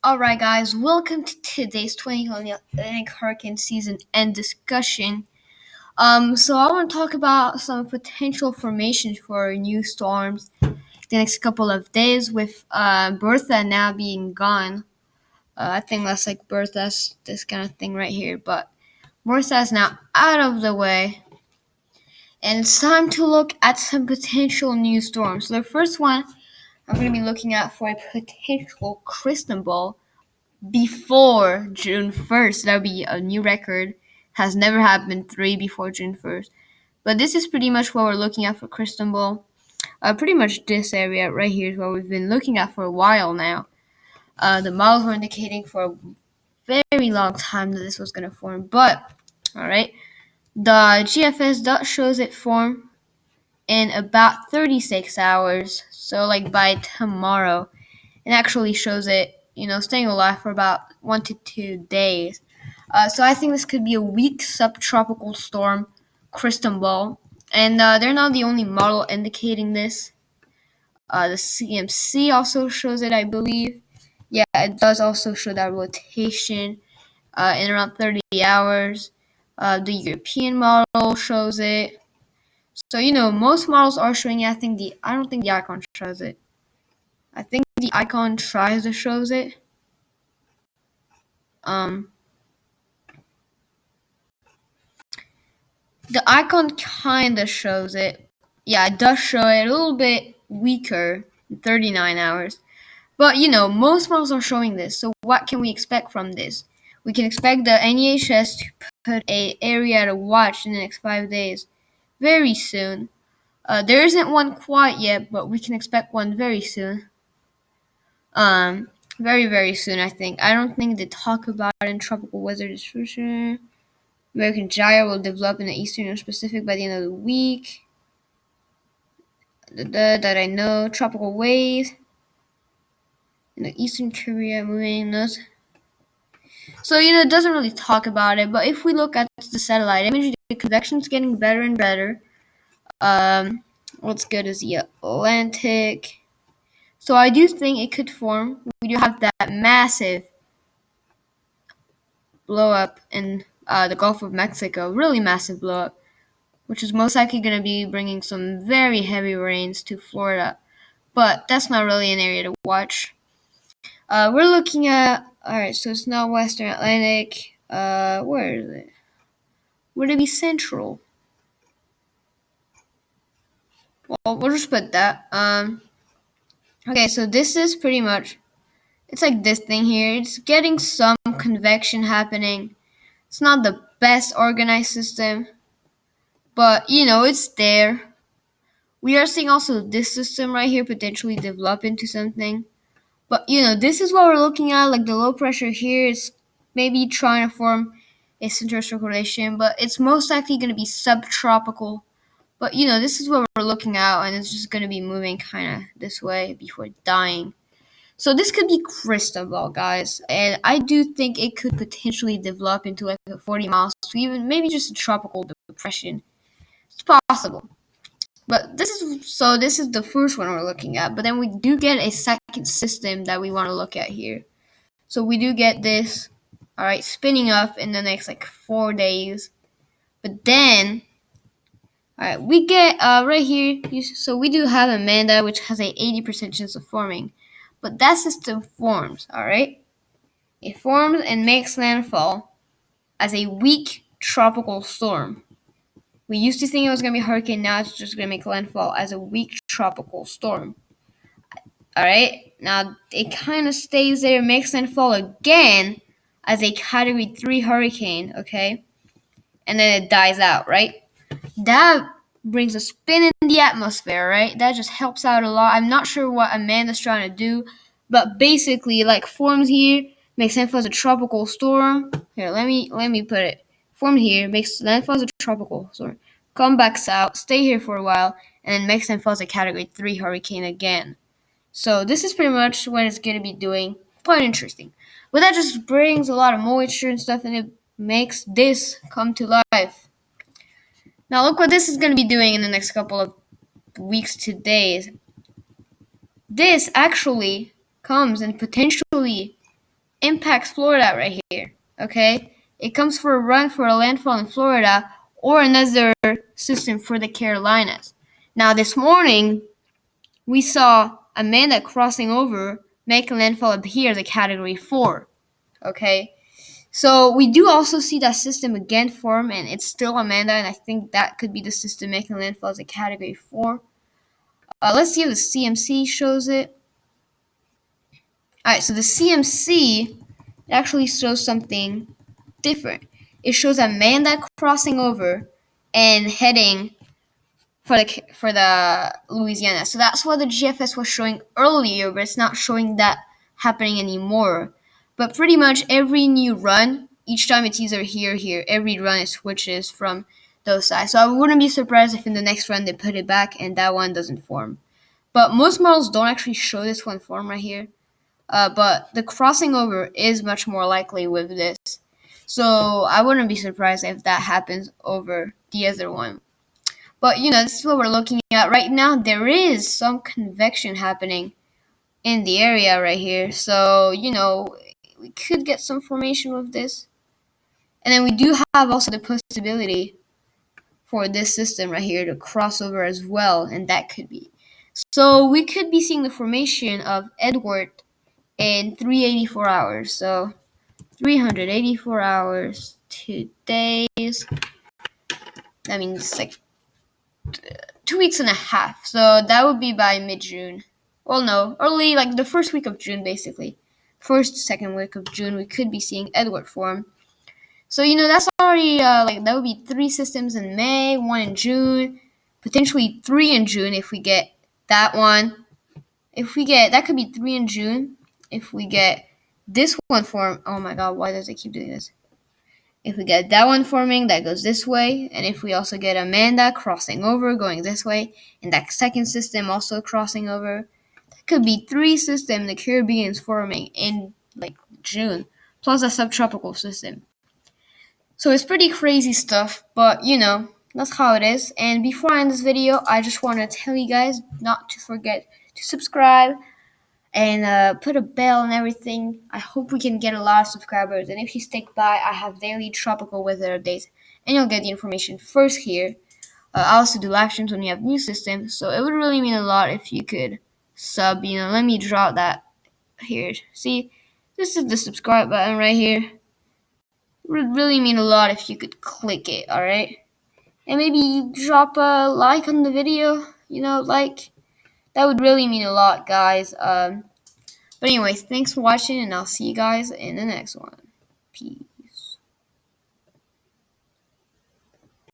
Alright, guys, welcome to today's 2020 Atlantic Hurricane Season End discussion. So I want to talk about some potential formations for new storms the next couple of days with Bertha now being gone. I think that's like Bertha's this kind of thing right here, but Bertha is now out of the way. And it's time to look at some potential new storms. So the first one I'm going to be looking at for a potential crystal ball before June 1st. That would be a new record. Has never happened 3 before June 1st. But this is pretty much what we're looking at for crystal ball. Pretty much this area right here is what we've been looking at for a while now. The models were indicating for a very long time that this was going to form. But, alright, the GFS dot shows it form in about 36 hours. So, like by tomorrow. It actually shows it, staying alive for about 1 to 2 days. So I think this could be a weak subtropical storm, crystal ball. And they're not the only model indicating this. The CMC also shows it, I believe. Yeah, it does also show that rotation in around 30 hours. The European model shows it. So, most models are showing it. I don't think the icon shows it. I think the icon tries to shows it. The icon kind of shows it. Yeah, it does show it a little bit weaker, 39 hours. But, most models are showing this. So what can we expect from this? We can expect the NEHS to put a area to watch in the next 5 days very soon. There isn't one quite yet, but we can expect one very soon. Very, very soon, I think. I don't think they talk about it in tropical weather distribution. American gyre will develop in the eastern and Pacific by the end of the week. That I know. Tropical wave in the eastern Korea moving north. So, it doesn't really talk about it, but if we look at the satellite imagery, the convection's getting better and better. What's good is the Atlantic. So I do think it could form. We do have that massive blow up in the Gulf of Mexico, really massive blow up, which is most likely going to be bringing some very heavy rains to Florida. But that's not really an area to watch. We're looking at, alright, so it's not Western Atlantic. Where is it? Would it be Central? Well, we'll just put that. Okay, so this is pretty much, it's like this thing here. It's getting some convection happening. It's not the best organized system, but, it's there. We are seeing also this system right here potentially develop into something. But, this is what we're looking at. Like the low pressure here is maybe trying to form a center of circulation, but it's most likely going to be subtropical. But, this is what we're looking at, and it's just going to be moving kind of this way before dying. So this could be crystal ball, guys. And I do think it could potentially develop into like a 40 miles to even maybe just a tropical depression. It's possible. But this is the first one we're looking at. But then we do get a second system that we want to look at here. So we do get this, alright, spinning up in the next like 4 days. But then, alright, we get right here. So we do have Amanda, which has a 80% chance of forming. But that system forms, alright? It forms and makes landfall as a weak tropical storm. We used to think it was going to be a hurricane, now it's just going to make landfall as a weak tropical storm. Alright, now it kind of stays there, makes landfall again as a Category 3 hurricane, okay? And then it dies out, right? That brings a spin in the atmosphere, right? That just helps out a lot. I'm not sure what Amanda's trying to do, but basically, like, forms here, makes landfall as a tropical storm. Here, let me put it. Formed here, makes landfall as a tropical storm. Come back south, stay here for a while, and then makes landfall as a Category 3 hurricane again. So this is pretty much what it's going to be doing. Quite interesting. But that just brings a lot of moisture and stuff, and it makes this come to life. Now look what this is going to be doing in the next couple of weeks to days. This actually comes and potentially impacts Florida right here. Okay, it comes for a run for a landfall in Florida or another system for the Carolinas. Now this morning we saw Amanda crossing over, making landfall up here as a Category 4. Okay, so we do also see that system again form, and it's still Amanda, and I think that could be the system making landfall as a Category 4. Let's see if the CMC shows it. Alright, so the CMC actually shows something different. It shows Amanda crossing over and heading for the Louisiana. So that's what the GFS was showing earlier, but it's not showing that happening anymore. But pretty much every new run, each time it's either here or here, every run it switches from those sides. So I wouldn't be surprised if in the next run they put it back and that one doesn't form. But most models don't actually show this one form right here. But the crossing over is much more likely with this. So I wouldn't be surprised if that happens over the other one. But this is what we're looking at right now. There is some convection happening in the area right here. So, we could get some formation with this. And then we do have also the possibility for this system right here to cross over as well, and that could be. So we could be seeing the formation of Edward in 384 hours. So 384 hours, 2 days. That means like 2 weeks and a half. So that would be by mid-June. Well, no, early, like the first week of June, basically. Second week of June, we could be seeing Edward form. So, that's already, that would be 3 systems in May, 1 in June, potentially 3 in June if we get that one. That could be 3 in June. If we get this one form, oh my god, why does it keep doing this? If we get that one forming, that goes this way. And if we also get Amanda crossing over, going this way, and that second system also crossing over, that could be 3 systems in the Caribbean's forming in, June, plus a subtropical system. So it's pretty crazy stuff, but, that's how it is. And before I end this video, I just want to tell you guys not to forget to subscribe and put a bell and everything. I hope we can get a lot of subscribers. And if you stick by, I have daily tropical weather updates, and you'll get the information first here. I also do live streams when we have new systems, so it would really mean a lot if you could sub. Let me draw that here. See, this is the subscribe button right here. It would really mean a lot if you could click it, alright? And maybe drop a like on the video, that would really mean a lot, guys. But anyways, thanks for watching, and I'll see you guys in the next one.